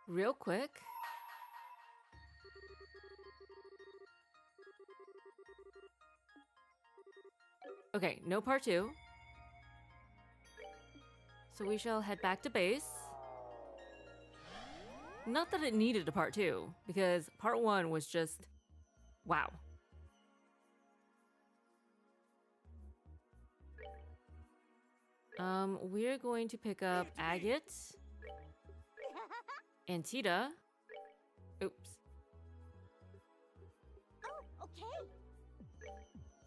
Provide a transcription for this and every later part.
Real quick. Okay, no part 2. So we shall head back to base. Not that it needed a part 2, because part 1 was just... wow. We're going to pick up Agate and Tita. Oops. Oh, okay.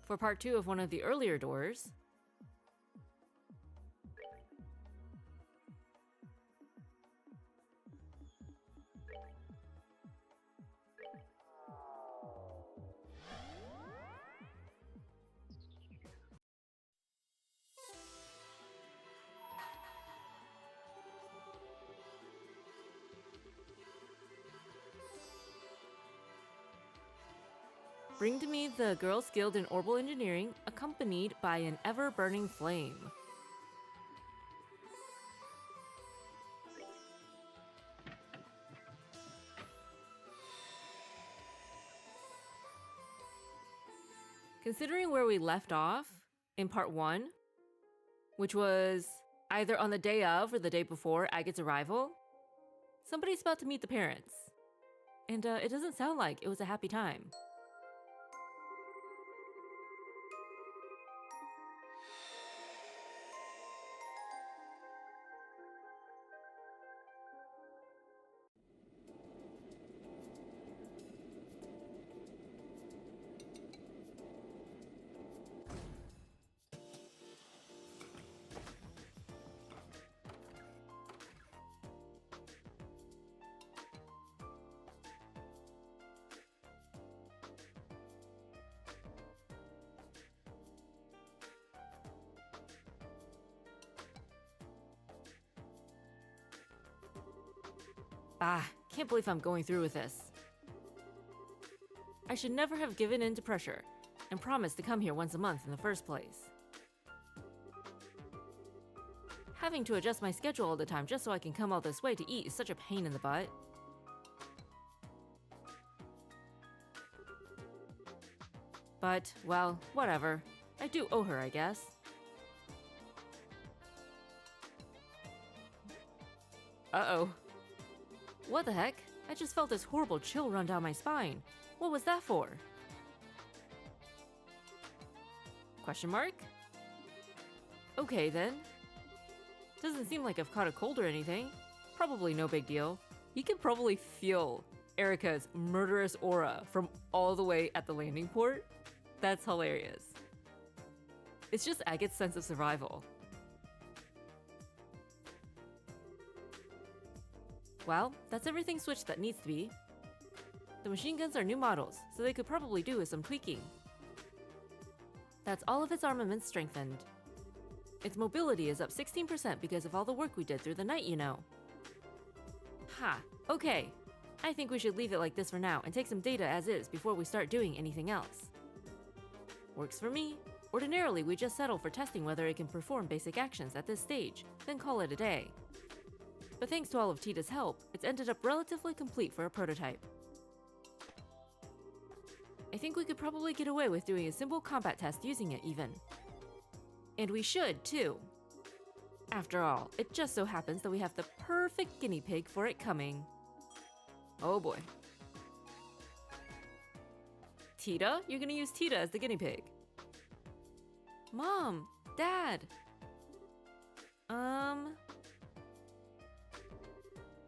For part 2 of one of the earlier doors. Bring to me the girl skilled in orbital engineering, accompanied by an ever-burning flame. Considering where we left off in part 1, which was either on the day of or the day before Agate's arrival, somebody's about to meet the parents. And it doesn't sound like it was a happy time. Can't believe I'm going through with this. I should never have given in to pressure and promised to come here once a month in the first place. Having to adjust my schedule all the time just so I can come all this way to eat is such a pain in the butt. But, well, whatever. I do owe her, I guess. Uh-oh. What the heck? I just felt this horrible chill run down my spine. What was that for? Question mark? Okay then. Doesn't seem like I've caught a cold or anything. Probably no big deal. You can probably feel Erika's murderous aura from all the way at the landing port. That's hilarious. It's just Agate's sense of survival. Well, that's everything switched that needs to be. The machine guns are new models, so they could probably do with some tweaking. That's all of its armaments strengthened. Its mobility is up 16% because of all the work we did through the night, you know. Ha, okay. I think we should leave it like this for now and take some data as is before we start doing anything else. Works for me. Ordinarily, we just settle for testing whether it can perform basic actions at this stage, then call it a day. But thanks to all of Tita's help, it's ended up relatively complete for a prototype. I think we could probably get away with doing a simple combat test using it even. And we should, too. After all, it just so happens that we have the perfect guinea pig for it coming. Oh boy. Tita? You're gonna use Tita as the guinea pig. Mom! Dad!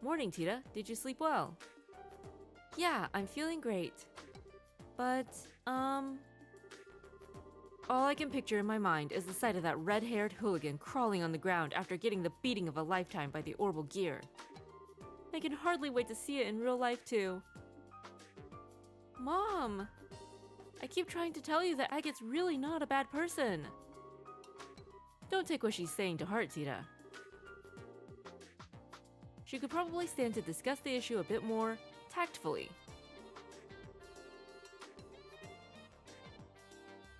Morning, Tita. Did you sleep well? Yeah, I'm feeling great. But, all I can picture in my mind is the sight of that red-haired hooligan crawling on the ground after getting the beating of a lifetime by the orbital gear. I can hardly wait to see it in real life, too. Mom! I keep trying to tell you that Agate's really not a bad person. Don't take what she's saying to heart, Tita. She could probably stand to discuss the issue a bit more tactfully.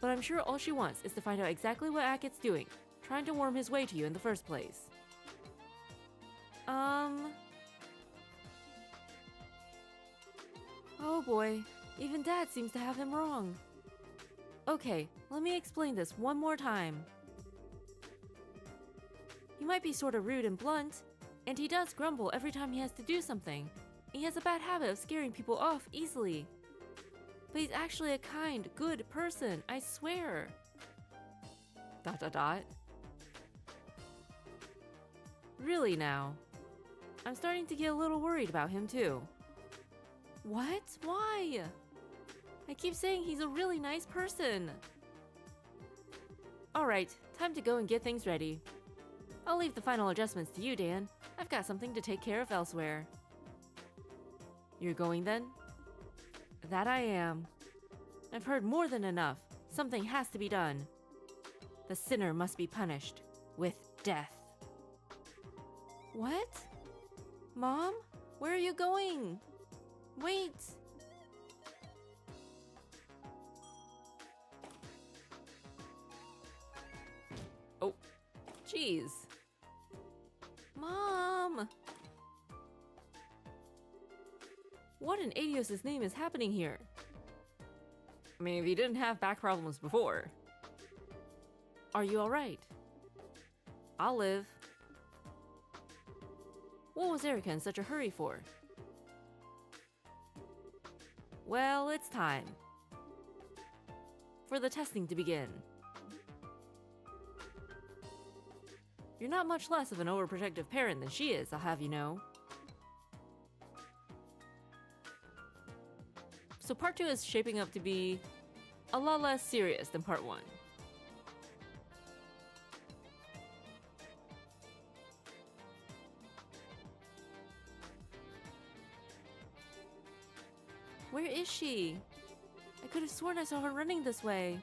But I'm sure all she wants is to find out exactly what Agate's doing, trying to worm his way to you in the first place. Oh boy, even Dad seems to have him wrong. Okay, let me explain this one more time. He might be sort of rude and blunt, and he does grumble every time he has to do something. He has a bad habit of scaring people off easily. But he's actually a kind, good person, I swear. ... Really now. I'm starting to get a little worried about him too. What? Why? I keep saying he's a really nice person. Alright, time to go and get things ready. I'll leave the final adjustments to you, Dan. I've got something to take care of elsewhere. You're going then? That I am. I've heard more than enough. Something has to be done. The sinner must be punished with death. What? Mom? Where are you going? Wait! Oh, jeez. Mom! What in Adios' name is happening here? I mean, if you didn't have back problems before. Are you alright? I'll live. What was Erica in such a hurry for? Well, it's time for the testing to begin. You're not much less of an overprotective parent than she is, I'll have you know. So part 2 is shaping up to be a lot less serious than part 1. Where is she? I could have sworn I saw her running this way.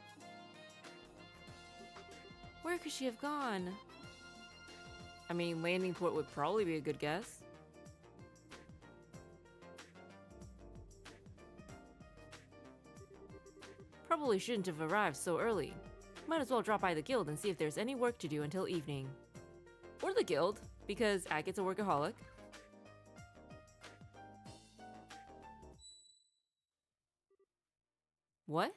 Where could she have gone? I mean, landing port would probably be a good guess. Probably shouldn't have arrived so early. Might as well drop by the guild and see if there's any work to do until evening. Or the guild, because Agate's a workaholic. What?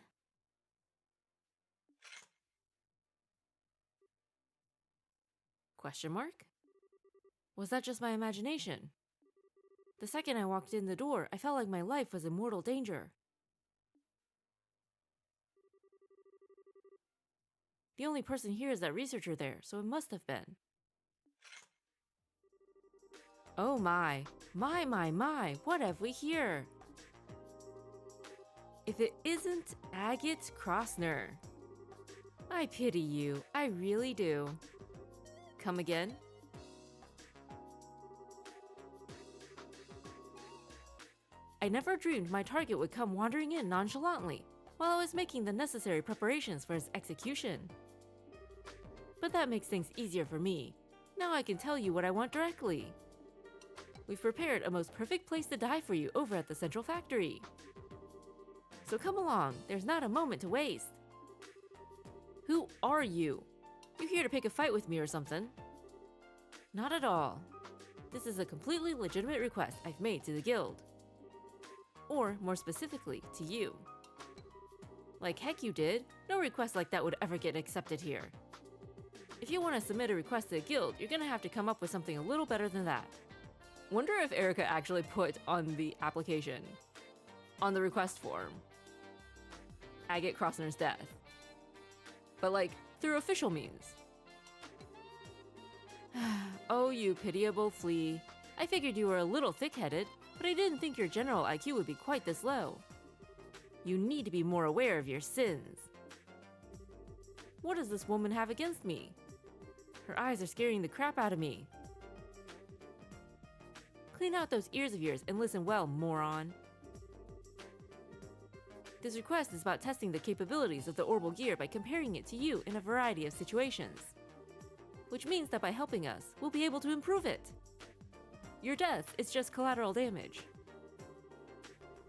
Question mark? Was that just my imagination? The second I walked in the door, I felt like my life was in mortal danger. The only person here is that researcher there, so it must have been. Oh my. My, what have we here? If it isn't Agate Crossner. I pity you, I really do. Come again? I never dreamed my target would come wandering in nonchalantly while I was making the necessary preparations for his execution. But that makes things easier for me. Now I can tell you what I want directly. We've prepared a most perfect place to die for you over at the Central Factory. So come along, there's not a moment to waste. Who are you? You here to pick a fight with me or something? Not at all. This is a completely legitimate request I've made to the guild. Or, more specifically, to you. Like heck you did, no request like that would ever get accepted here. If you want to submit a request to the guild, you're gonna have to come up with something a little better than that. Wonder if Erica actually put on the application, on the request form, Agate Crossner's death. But like, through official means. Oh, you pitiable flea. I figured you were a little thick-headed, but I didn't think your general IQ would be quite this low. You need to be more aware of your sins. What does this woman have against me? Her eyes are scaring the crap out of me. Clean out those ears of yours and listen well, moron. This request is about testing the capabilities of the Orbital Gear by comparing it to you in a variety of situations. Which means that by helping us, we'll be able to improve it. Your death is just collateral damage.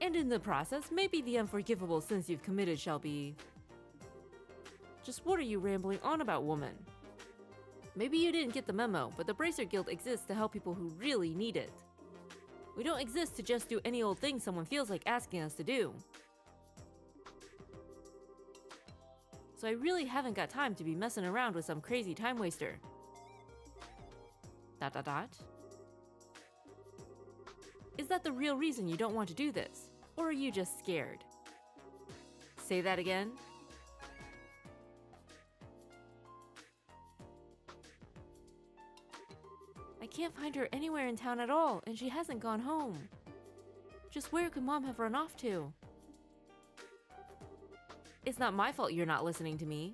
And in the process, maybe the unforgivable sins you've committed shall be... Just what are you rambling on about, woman? Maybe you didn't get the memo, but the Bracer Guild exists to help people who really need it. We don't exist to just do any old thing someone feels like asking us to do. So I really haven't got time to be messing around with some crazy time waster. ... Is that the real reason you don't want to do this? Or are you just scared? Say that again? I can't find her anywhere in town at all, and she hasn't gone home. Just where could Mom have run off to? It's not my fault you're not listening to me.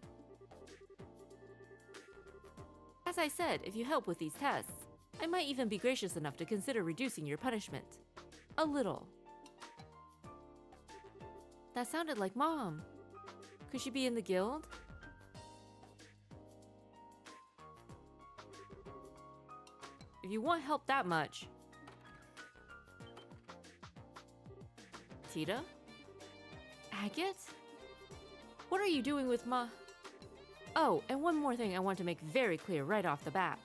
As I said, if you help with these tests, I might even be gracious enough to consider reducing your punishment. A little. That sounded like Mom. Could she be in the guild? If you want help that much... Tita? Agate? What are you doing with Ma? Oh, and one more thing I want to make very clear right off the bat.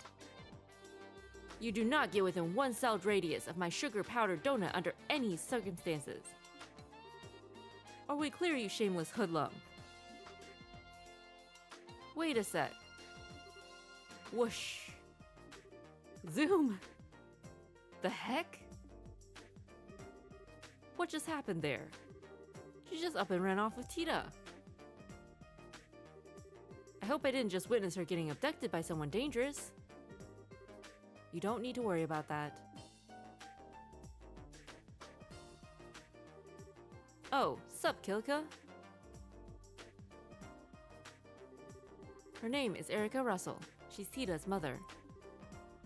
You do not get within 1 celled radius of my sugar powdered donut under any circumstances. Or we clear, you shameless hoodlum. Wait a sec. Whoosh. Zoom! The heck? What just happened there? She just up and ran off with Tita. I hope I didn't just witness her getting abducted by someone dangerous. You don't need to worry about that. Oh, sup, Kilika? Her name is Erica Russell. She's Tita's mother.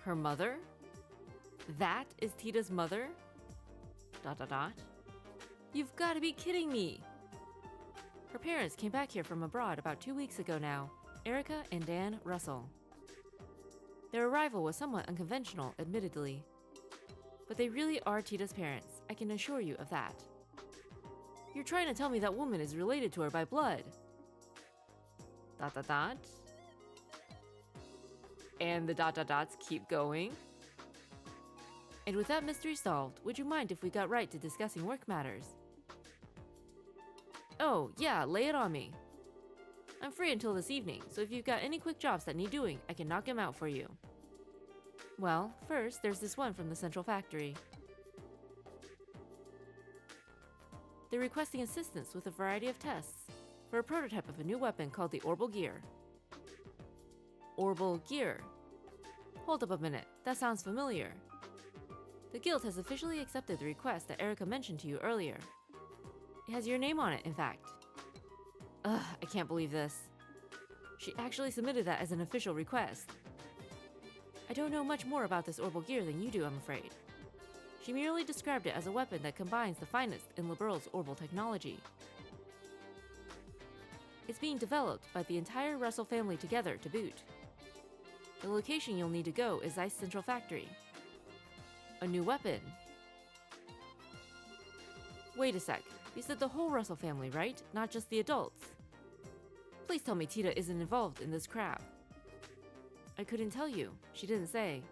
Her mother? That is Tita's mother? ... You've got to be kidding me! Her parents came back here from abroad about 2 weeks ago now, Erica and Dan Russell. Their arrival was somewhat unconventional, admittedly. But they really are Tita's parents, I can assure you of that. You're trying to tell me that woman is related to her by blood. ... And the ... dots keep going. And with that mystery solved, would you mind if we got right to discussing work matters? Oh, yeah, lay it on me. I'm free until this evening, so if you've got any quick jobs that need doing, I can knock them out for you. Well, first, there's this one from the Central Factory. They're requesting assistance with a variety of tests for a prototype of a new weapon called the Orbal Gear. Orbal Gear? Hold up a minute, that sounds familiar. The guild has officially accepted the request that Erica mentioned to you earlier. It has your name on it, in fact. Ugh, I can't believe this. She actually submitted that as an official request. I don't know much more about this Orbal Gear than you do, I'm afraid. She merely described it as a weapon that combines the finest in Liberl's Orbal technology. It's being developed by the entire Russell family together to boot. The location you'll need to go is Zeiss Central Factory. A new weapon? Wait a sec, you said the whole Russell family, right? Not just the adults? Please tell me Tita isn't involved in this crap. I couldn't tell you, she didn't say.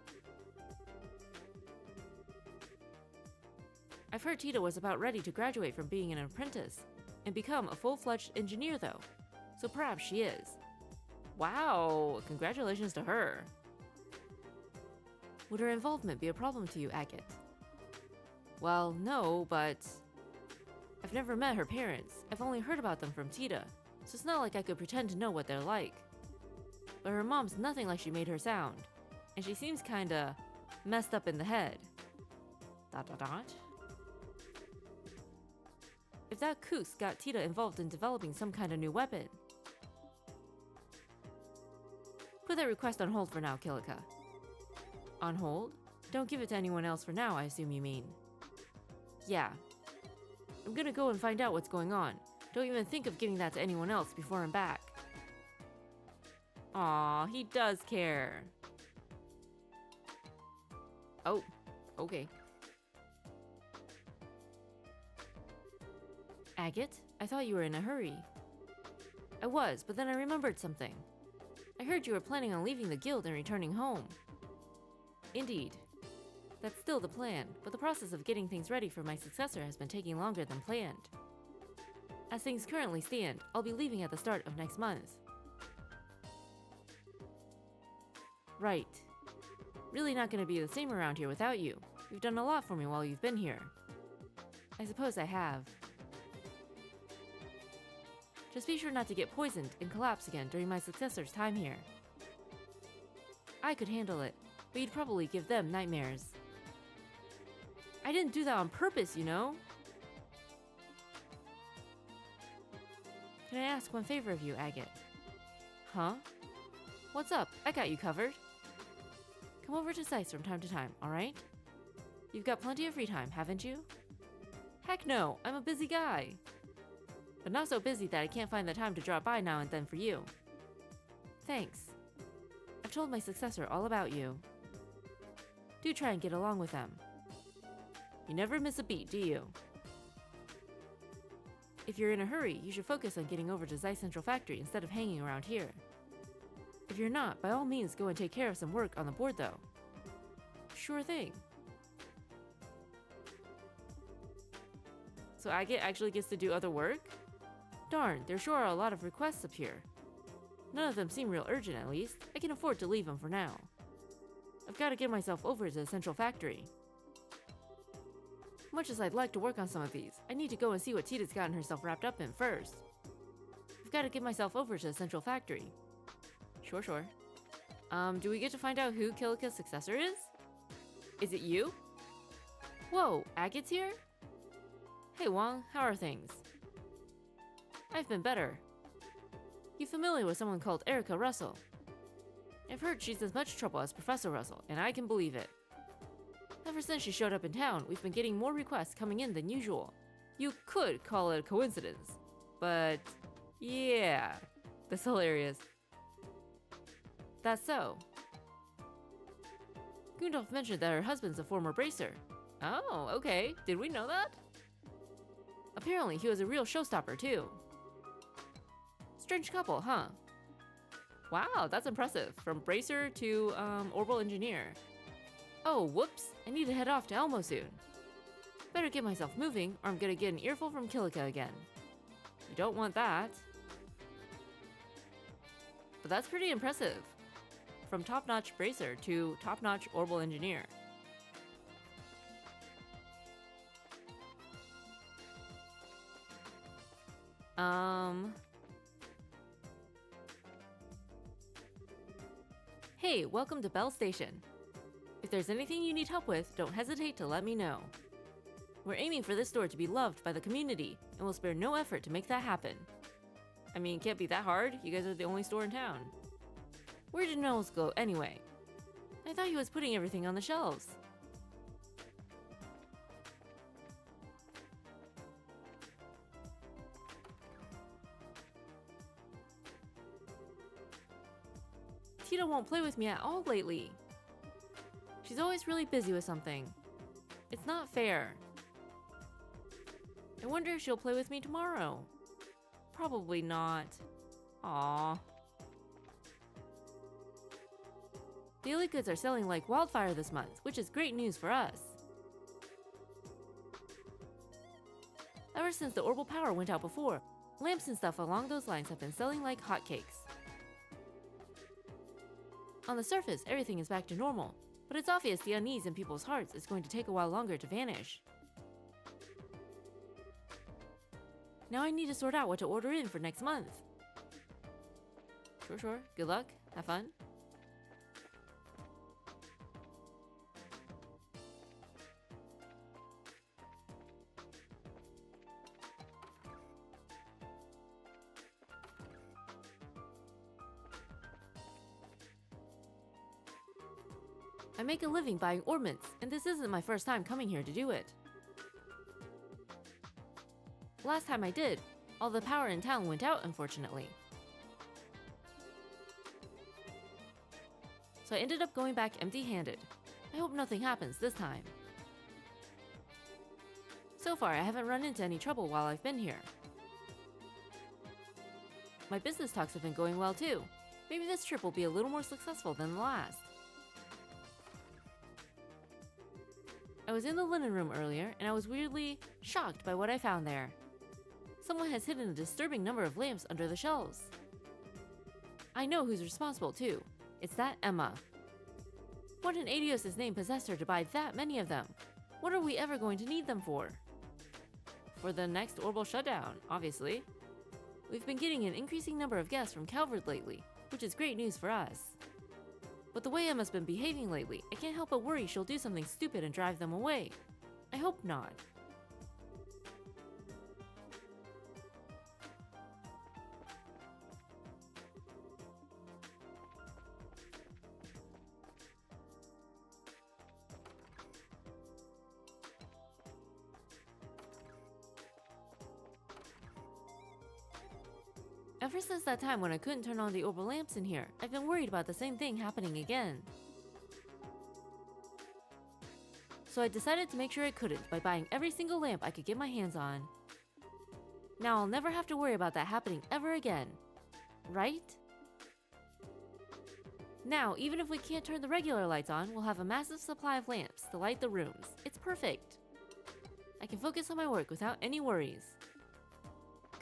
I've heard Tita was about ready to graduate from being an apprentice and become a full-fledged engineer though, so perhaps she is. Wow, congratulations to her. Would her involvement be a problem to you, Agate? Well, no, but... I've never met her parents. I've only heard about them from Tita, so it's not like I could pretend to know what they're like. But her mom's nothing like she made her sound, and she seems kinda messed up in the head. ... If that Koos got Tita involved in developing some kind of new weapon... Put that request on hold for now, Kilika. On hold? Don't give it to anyone else for now, I assume you mean. Yeah. I'm gonna go and find out what's going on. Don't even think of giving that to anyone else before I'm back. Aw, he does care. Oh, okay. Agate, I thought you were in a hurry. I was, but then I remembered something. I heard you were planning on leaving the guild and returning home. Indeed. That's still the plan, but the process of getting things ready for my successor has been taking longer than planned. As things currently stand, I'll be leaving at the start of next month. Right. Really not gonna be the same around here without you. You've done a lot for me while you've been here. I suppose I have. Just be sure not to get poisoned and collapse again during my successor's time here. I could handle it, but you'd probably give them nightmares. I didn't do that on purpose, you know? Can I ask one favor of you, Agate? Huh? What's up? I got you covered. Come over to Zeiss from time to time, alright? You've got plenty of free time, haven't you? Heck no, I'm a busy guy. But not so busy that I can't find the time to drop by now and then for you. Thanks. I've told my successor all about you. Do try and get along with them. You never miss a beat, do you? If you're in a hurry, you should focus on getting over to Zeiss Central Factory instead of hanging around here. If you're not, by all means go and take care of some work on the board though. Sure thing. So Agate actually gets to do other work? Darn, there sure are a lot of requests up here. None of them seem real urgent at least. I can afford to leave them for now. I've got to get myself over to the Central Factory. Much as I'd like to work on some of these, I need to go and see what Tita's gotten herself wrapped up in first. I've got to get myself over to the Central Factory. Sure. Do we get to find out who Kilika's successor is? Is it you? Whoa, Agate's here? Hey Wong, how are things? I've been better. You familiar with someone called Erica Russell? I've heard she's as much trouble as Professor Russell, and I can believe it. Ever since she showed up in town, we've been getting more requests coming in than usual. You could call it a coincidence, but yeah, that's hilarious. That's so. Gundolf mentioned that her husband's a former bracer. Oh, okay. Did we know that? Apparently, he was a real showstopper, too. Strange couple, huh? Wow, that's impressive. From bracer to, orbital engineer. Oh, whoops. I need to head off to Elmo soon. Better get myself moving, or I'm gonna get an earful from Kilika again. You don't want that. But that's pretty impressive. From top-notch bracer to top-notch orbital engineer. Hey, welcome to Bell Station. If there's anything you need help with, don't hesitate to let me know. We're aiming for this store to be loved by the community, and we'll spare no effort to make that happen. I mean, it can't be that hard. You guys are the only store in town. Where did Knowles go, anyway? I thought he was putting everything on the shelves. Tita won't play with me at all lately. She's always really busy with something. It's not fair. I wonder if she'll play with me tomorrow. Probably not. Aww. Daily goods are selling like wildfire this month, which is great news for us. Ever since the orbital power went out before, lamps and stuff along those lines have been selling like hotcakes. On the surface, everything is back to normal, but it's obvious the unease in people's hearts is going to take a while longer to vanish. Now I need to sort out what to order in for next month. Sure. Good luck. Have fun. I make a living buying ornaments, and this isn't my first time coming here to do it. Last time I did, all the power in town went out, unfortunately. So I ended up going back empty-handed. I hope nothing happens this time. So far, I haven't run into any trouble while I've been here. My business talks have been going well too. Maybe this trip will be a little more successful than the last. I was in the linen room earlier, and I was weirdly shocked by what I found there. Someone has hidden a disturbing number of lamps under the shelves. I know who's responsible, too. It's that Emma. What in Adios' name possessed her to buy that many of them? What are we ever going to need them for? For the next Orbital shutdown, obviously. We've been getting an increasing number of guests from Calvert lately, which is great news for us. But the way Emma's been behaving lately, I can't help but worry she'll do something stupid and drive them away. I hope not. Ever since that time when I couldn't turn on the orbital lamps in here, I've been worried about the same thing happening again. So I decided to make sure I couldn't by buying every single lamp I could get my hands on. Now I'll never have to worry about that happening ever again. Right? Now, even if we can't turn the regular lights on, we'll have a massive supply of lamps to light the rooms. It's perfect. I can focus on my work without any worries.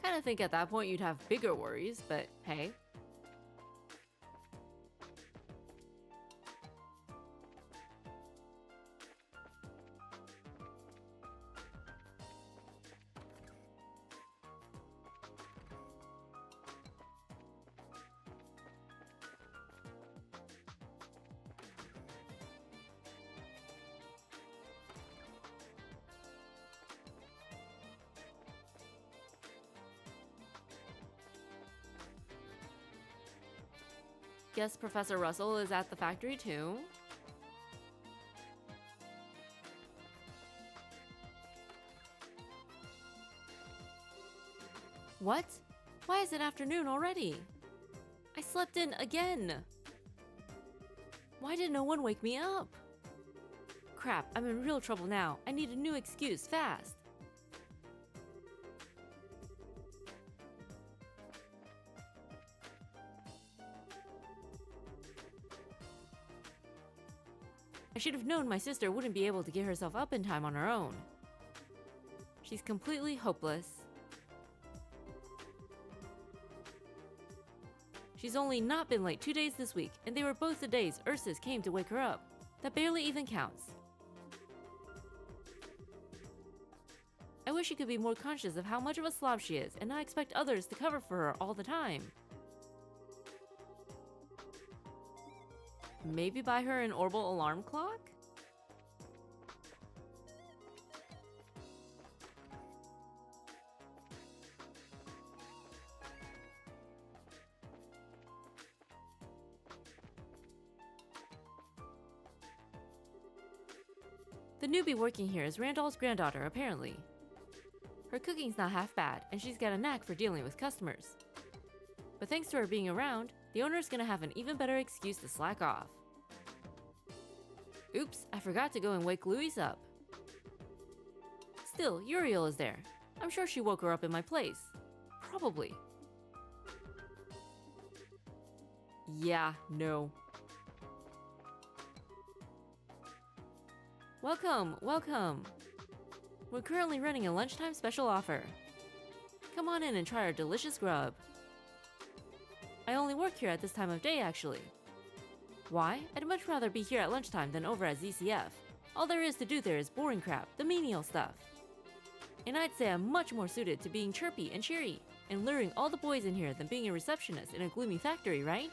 Kinda think at that point you'd have bigger worries, but hey. Guess Professor Russell is at the factory too. What? Why is it afternoon already? I slept in again. Why did no one wake me up? Crap, I'm in real trouble now. I need a new excuse fast. I should have known my sister wouldn't be able to get herself up in time on her own. She's completely hopeless. She's only not been late 2 days this week, and they were both the days Ursus came to wake her up. That barely even counts. I wish she could be more conscious of how much of a slob she is and not expect others to cover for her all the time. Maybe buy her an orbital alarm clock? The newbie working here is Randall's granddaughter, apparently. Her cooking's not half bad, and she's got a knack for dealing with customers. But thanks to her being around, the owner's gonna have an even better excuse to slack off. Oops, I forgot to go and wake Louise up. Still, Uriel is there. I'm sure she woke her up in my place. Probably. Yeah, no. Welcome, welcome. We're currently running a lunchtime special offer. Come on in and try our delicious grub. I only work here at this time of day, actually. Why? I'd much rather be here at lunchtime than over at ZCF. All there is to do there is boring crap, the menial stuff. And I'd say I'm much more suited to being chirpy and cheery, and luring all the boys in here than being a receptionist in a gloomy factory, right?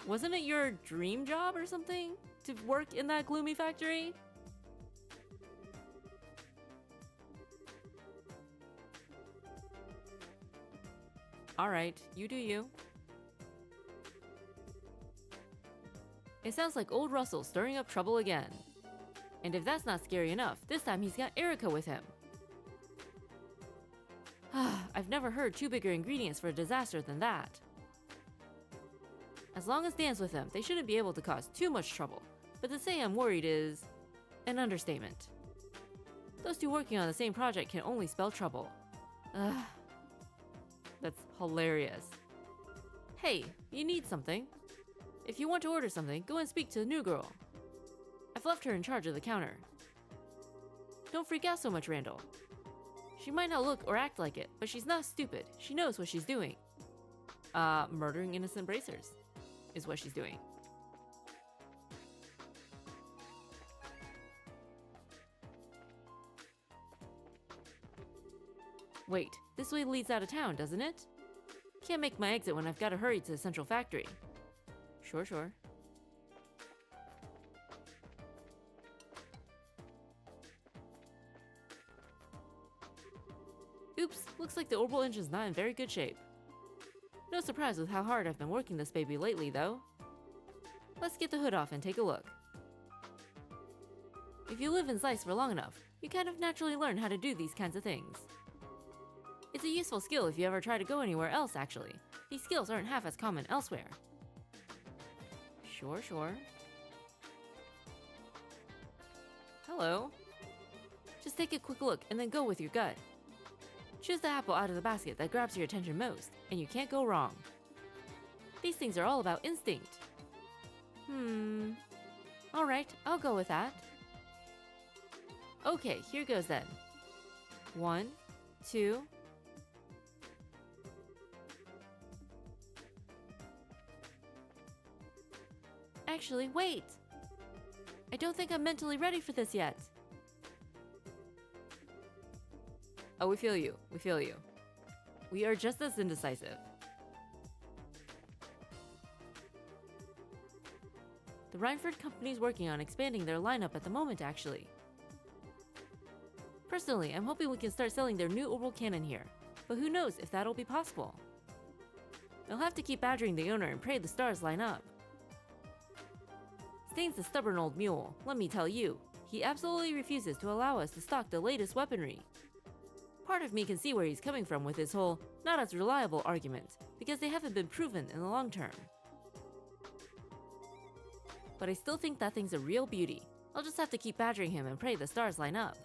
Wasn't it your dream job or something? To work in that gloomy factory? Alright, you do you. It sounds like old Russell stirring up trouble again. And if that's not scary enough, this time he's got Erica with him. I've never heard two bigger ingredients for a disaster than that. As long as Dan's with them, they shouldn't be able to cause too much trouble. But to say I'm worried is an understatement. Those two working on the same project can only spell trouble. That's hilarious. Hey, you need something? If you want to order something, go and speak to the new girl. I've left her in charge of the counter. Don't freak out so much, Randall. She might not look or act like it, but she's not stupid. She knows what she's doing. Murdering innocent bracers is what she's doing. Wait, this way leads out of town, doesn't it? Can't make my exit when I've got to hurry to the central factory. Sure. Oops, looks like the orbital engine's not in very good shape. No surprise with how hard I've been working this baby lately, though. Let's get the hood off and take a look. If you live in Zeiss for long enough, you kind of naturally learn how to do these kinds of things. It's a useful skill if you ever try to go anywhere else, actually. These skills aren't half as common elsewhere. Sure. Hello. Just take a quick look and then go with your gut. Choose the apple out of the basket that grabs your attention most, and you can't go wrong. These things are all about instinct. Alright, I'll go with that. Okay, here goes then. 1, 2... Actually, wait! I don't think I'm mentally ready for this yet. Oh, we feel you. We are just as indecisive. The Reinford company's working on expanding their lineup at the moment, actually. Personally, I'm hoping we can start selling their new orbital cannon here, but who knows if that'll be possible. They'll have to keep badgering the owner and pray the stars line up. Stain's a stubborn old mule, let me tell you. He absolutely refuses to allow us to stock the latest weaponry. Part of me can see where he's coming from with his whole not as reliable argument, because they haven't been proven in the long term. But I still think that thing's a real beauty. I'll just have to keep badgering him and pray the stars line up.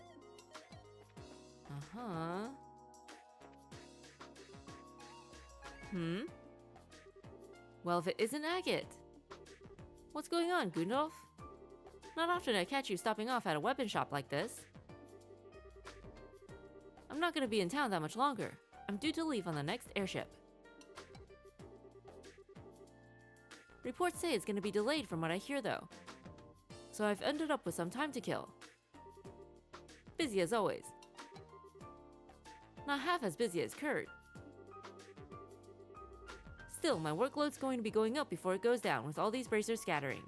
Well, if it isn't Agate. What's going on, Gundolf? Not often I catch you stopping off at a weapon shop like this. I'm not gonna be in town that much longer. I'm due to leave on the next airship. Reports say it's gonna be delayed from what I hear though. So I've ended up with some time to kill. Busy as always. Not half as busy as Kurt. Still, my workload's going to be going up before it goes down with all these bracers scattering.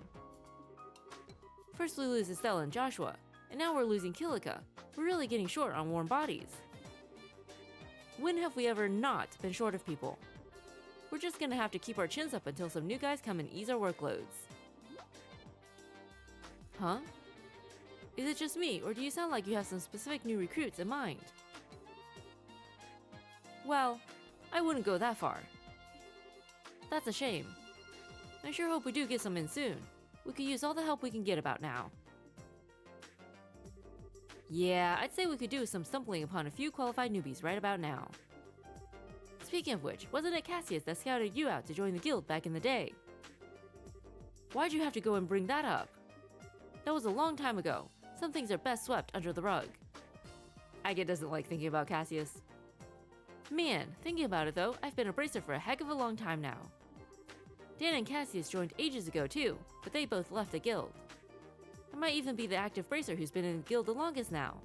First we lose Estella and Joshua, and now we're losing Kilika. We're really getting short on warm bodies. When have we ever not been short of people? We're just gonna have to keep our chins up until some new guys come and ease our workloads. Huh? Is it just me, or do you sound like you have some specific new recruits in mind? Well, I wouldn't go that far. That's a shame. I sure hope we do get some in soon. We could use all the help we can get about now. Yeah, I'd say we could do some stumbling upon a few qualified newbies right about now. Speaking of which, wasn't it Cassius that scouted you out to join the guild back in the day? Why'd you have to go and bring that up? That was a long time ago. Some things are best swept under the rug. Agate doesn't like thinking about Cassius. Man, thinking about it though, I've been a bracer for a heck of a long time now. Dan and Cassius joined ages ago too, but they both left the guild. I might even be the active bracer who's been in the guild the longest now.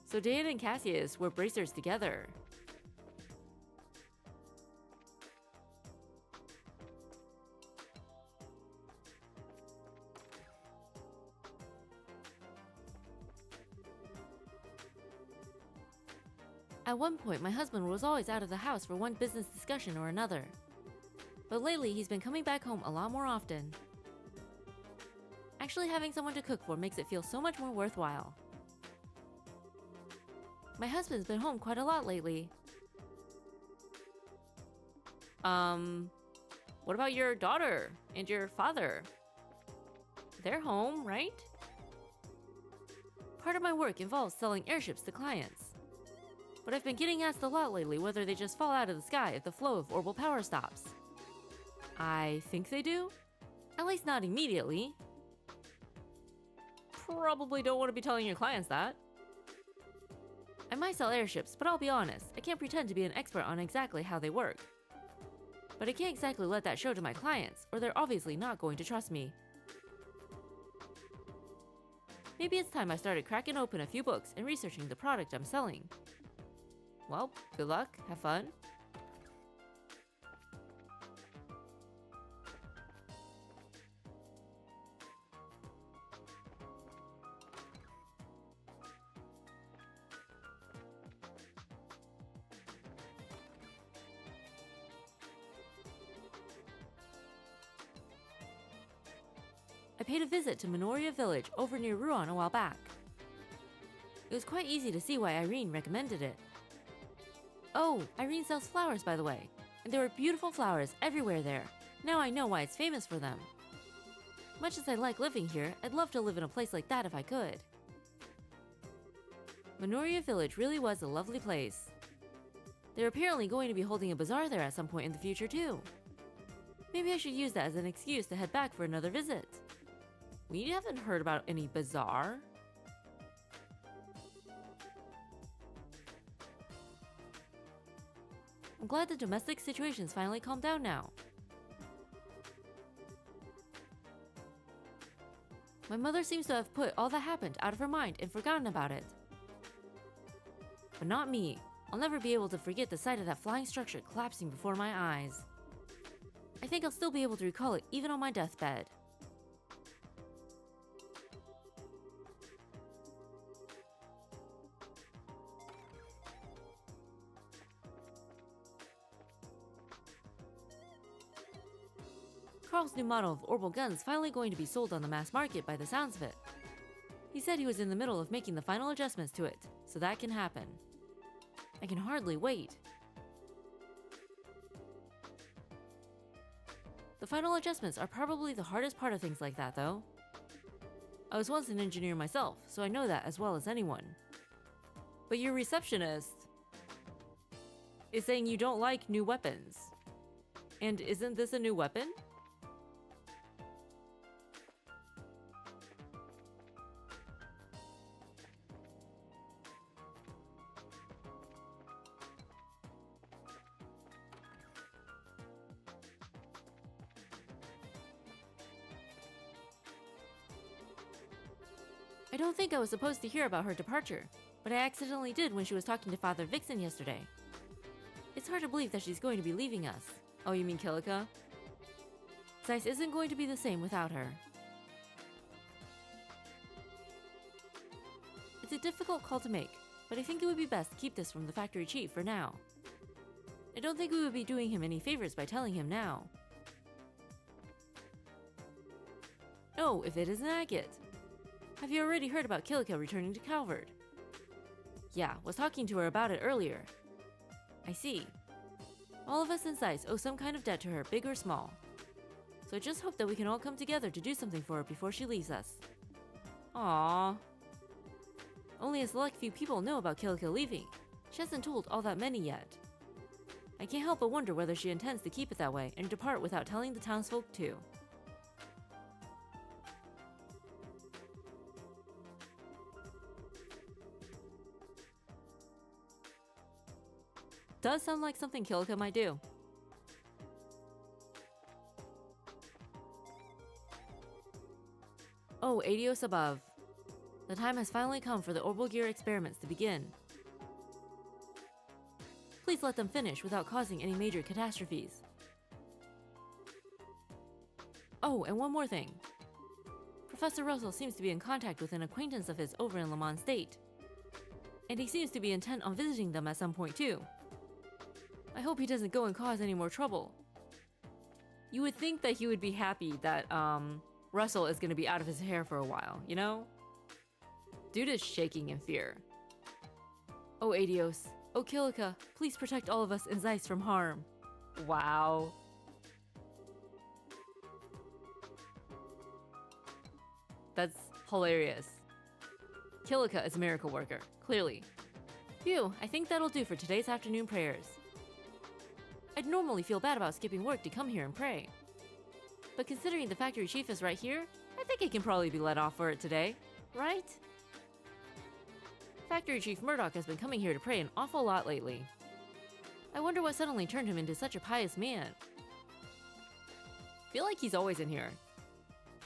So Dan and Cassius were bracers together. At one point, my husband was always out of the house for one business discussion or another. But lately, he's been coming back home a lot more often. Actually having someone to cook for makes it feel so much more worthwhile. My husband's been home quite a lot lately. What about your daughter and your father? They're home, right? Part of my work involves selling airships to clients. But I've been getting asked a lot lately whether they just fall out of the sky if the flow of orbital power stops. I think they do? At least not immediately. Probably don't want to be telling your clients that. I might sell airships, but I'll be honest, I can't pretend to be an expert on exactly how they work. But I can't exactly let that show to my clients, or they're obviously not going to trust me. Maybe it's time I started cracking open a few books and researching the product I'm selling. Well, good luck, have fun. I paid a visit to Minoria Village over near Ruan a while back. It was quite easy to see why Irene recommended it. Oh, Irene sells flowers, by the way, and there were beautiful flowers everywhere there. Now I know why it's famous for them. Much as I like living here, I'd love to live in a place like that if I could. Minoria Village really was a lovely place. They're apparently going to be holding a bazaar there at some point in the future too. Maybe I should use that as an excuse to head back for another visit. We haven't heard about any bazaar. I'm glad the domestic situation's finally calmed down now. My mother seems to have put all that happened out of her mind and forgotten about it. But not me. I'll never be able to forget the sight of that flying structure collapsing before my eyes. I think I'll still be able to recall it even on my deathbed. Carl's new model of Orbital gun is finally going to be sold on the mass market by the sounds of it. He said he was in the middle of making the final adjustments to it, so that can happen. I can hardly wait. The final adjustments are probably the hardest part of things like that, though. I was once an engineer myself, so I know that as well as anyone. But your receptionist is saying you don't like new weapons. And isn't this a new weapon? I don't think I was supposed to hear about her departure, but I accidentally did when she was talking to Father Vixen yesterday. It's hard to believe that she's going to be leaving us. Oh, you mean Kilika? Zeiss isn't going to be the same without her. It's a difficult call to make, but I think it would be best to keep this from the factory chief for now. I don't think we would be doing him any favors by telling him now. Oh, if it isn't Agate! Have you already heard about Kilika returning to Calvard? Yeah, was talking to her about it earlier. I see. All of us in Zeiss owe some kind of debt to her, big or small. So I just hope that we can all come together to do something for her before she leaves us. Aww. Only a select few people know about Kilika leaving. She hasn't told all that many yet. I can't help but wonder whether she intends to keep it that way and depart without telling the townsfolk too. Does sound like something Kilika might do. Oh, Adios above. The time has finally come for the Orbital Gear experiments to begin. Please let them finish without causing any major catastrophes. Oh, and one more thing. Professor Russell seems to be in contact with an acquaintance of his over in Lamont State. And he seems to be intent on visiting them at some point too. I hope he doesn't go and cause any more trouble. You would think that he would be happy that, Russell is gonna be out of his hair for a while, you know? Dude is shaking in fear. Oh, Adios. Oh, Kilika, please protect all of us in Zeiss from harm. Wow. That's hilarious. Kilika is a miracle worker, clearly. Phew, I think that'll do for today's afternoon prayers. I'd normally feel bad about skipping work to come here and pray. But considering the factory chief is right here, I think he can probably be let off for it today, right? Factory Chief Murdoch has been coming here to pray an awful lot lately. I wonder what suddenly turned him into such a pious man. Feel like he's always in here.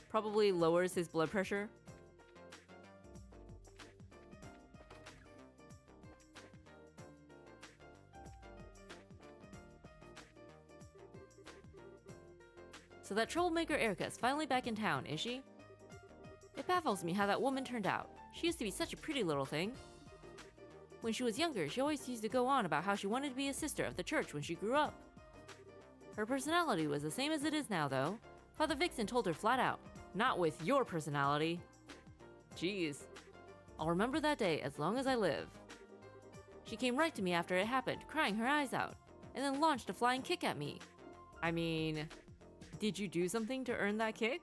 Probably lowers his blood pressure. So that troublemaker Erica is finally back in town, is she? It baffles me how that woman turned out. She used to be such a pretty little thing. When she was younger, she always used to go on about how she wanted to be a sister of the church when she grew up. Her personality was the same as it is now, though. Father Vixen told her flat out, "Not with your personality." Jeez. I'll remember that day as long as I live. She came right to me after it happened, crying her eyes out, and then launched a flying kick at me. I mean, did you do something to earn that kick?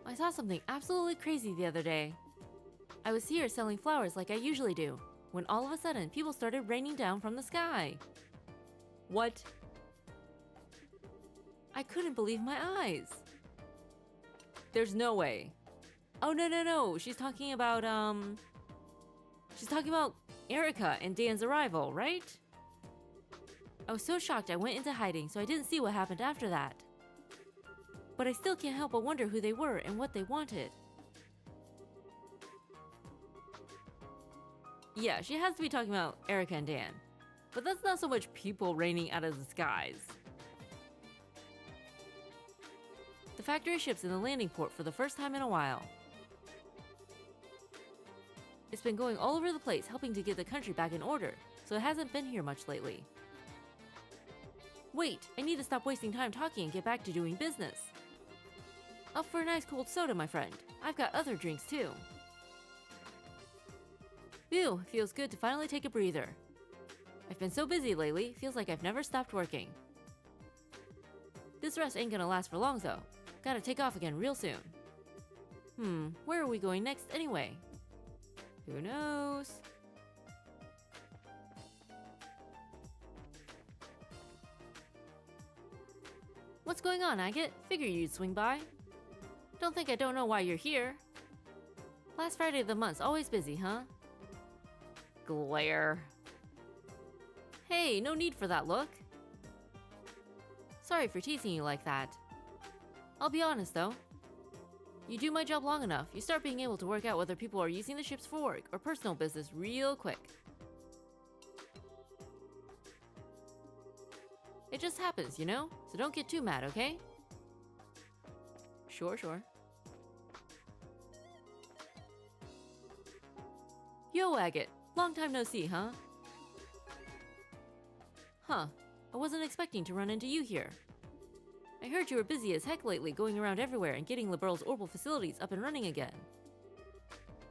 I saw something absolutely crazy the other day. I was here selling flowers like I usually do, when all of a sudden people started raining down from the sky. What? I couldn't believe my eyes. There's no way. Oh, no. She's talking about Erica and Dan's arrival, right? I was so shocked I went into hiding, so I didn't see what happened after that. But I still can't help but wonder who they were and what they wanted. Yeah, she has to be talking about Erica and Dan. But that's not so much people raining out of the skies. The factory ship's in the landing port for the first time in a while. It's been going all over the place helping to get the country back in order, so it hasn't been here much lately. Wait, I need to stop wasting time talking and get back to doing business. Up for a nice cold soda, my friend. I've got other drinks too. Phew, feels good to finally take a breather. I've been so busy lately, feels like I've never stopped working. This rest ain't gonna last for long though. Gotta take off again real soon. Where are we going next anyway? Who knows? What's going on, Agate? Figure you'd swing by. Don't think I don't know why you're here. Last Friday of the month's always busy, huh? Glare. Hey, no need for that look. Sorry for teasing you like that. I'll be honest though. You do my job long enough, you start being able to work out whether people are using the ships for work or personal business real quick. It just happens, you know? So don't get too mad, okay? Sure. Yo, Agate. Long time no see, huh? Huh. I wasn't expecting to run into you here. I heard you were busy as heck lately going around everywhere and getting Liberl's Orbital facilities up and running again.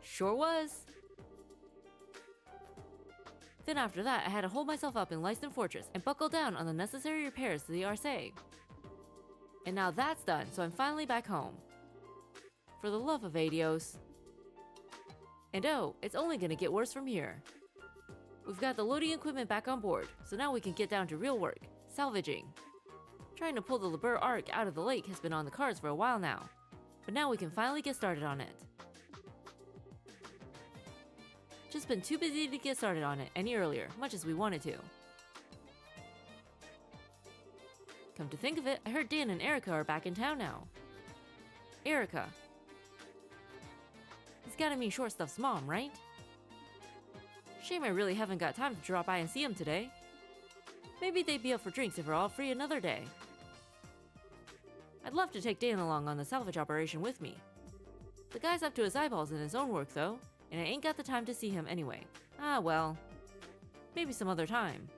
Sure was. Then after that, I had to hold myself up in Lyston Fortress and buckle down on the necessary repairs to the Arcee. And now that's done, so I'm finally back home. For the love of Adios. And oh, it's only gonna get worse from here. We've got the loading equipment back on board, so now we can get down to real work, salvaging. Trying to pull the Liber Ark out of the lake has been on the cards for a while now, but now we can finally get started on it. Just been too busy to get started on it any earlier, much as we wanted to. Come to think of it, I heard Dan and Erica are back in town now. Erica. He's gotta mean Short Stuff's mom, right? Shame I really haven't got time to drop by and see him today. Maybe they'd be up for drinks if we're all free another day. I'd love to take Dan along on the salvage operation with me. The guy's up to his eyeballs in his own work though, and I ain't got the time to see him anyway. Ah well, maybe some other time.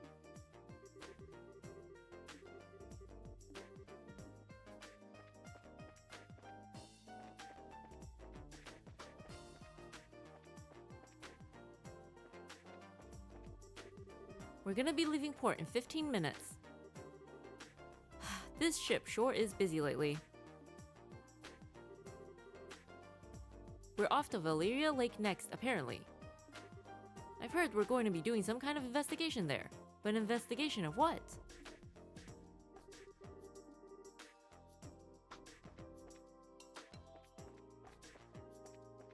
We're gonna be leaving port in 15 minutes. This ship sure is busy lately. We're off to Valeria Lake next, apparently. I've heard we're going to be doing some kind of investigation there. But an investigation of what?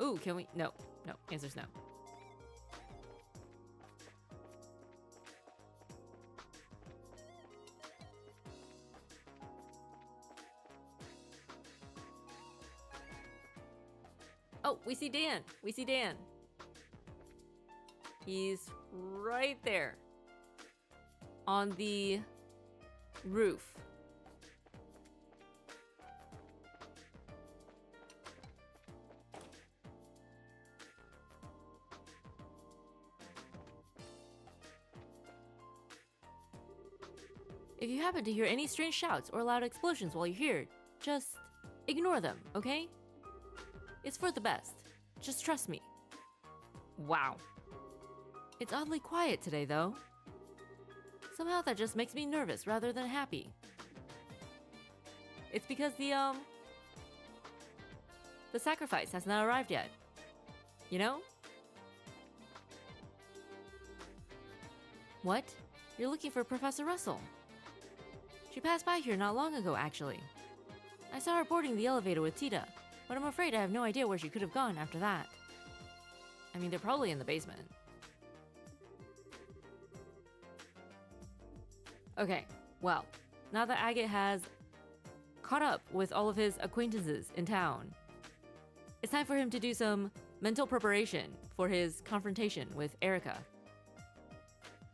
Ooh, can we? No. No. Answer's no. Oh, we see Dan. We see Dan. He's right there. On the roof. If you happen to hear any strange shouts or loud explosions while you're here, just ignore them, okay? It's for the best. Just trust me. Wow. It's oddly quiet today, though. Somehow that just makes me nervous rather than happy. It's because the sacrifice has not arrived yet. You know? What? You're looking for Professor Russell. She passed by here not long ago, actually. I saw her boarding the elevator with Tita, but I'm afraid I have no idea where she could have gone after that. I mean, they're probably in the basement. Okay, well, now that Agate has caught up with all of his acquaintances in town, it's time for him to do some mental preparation for his confrontation with Erica.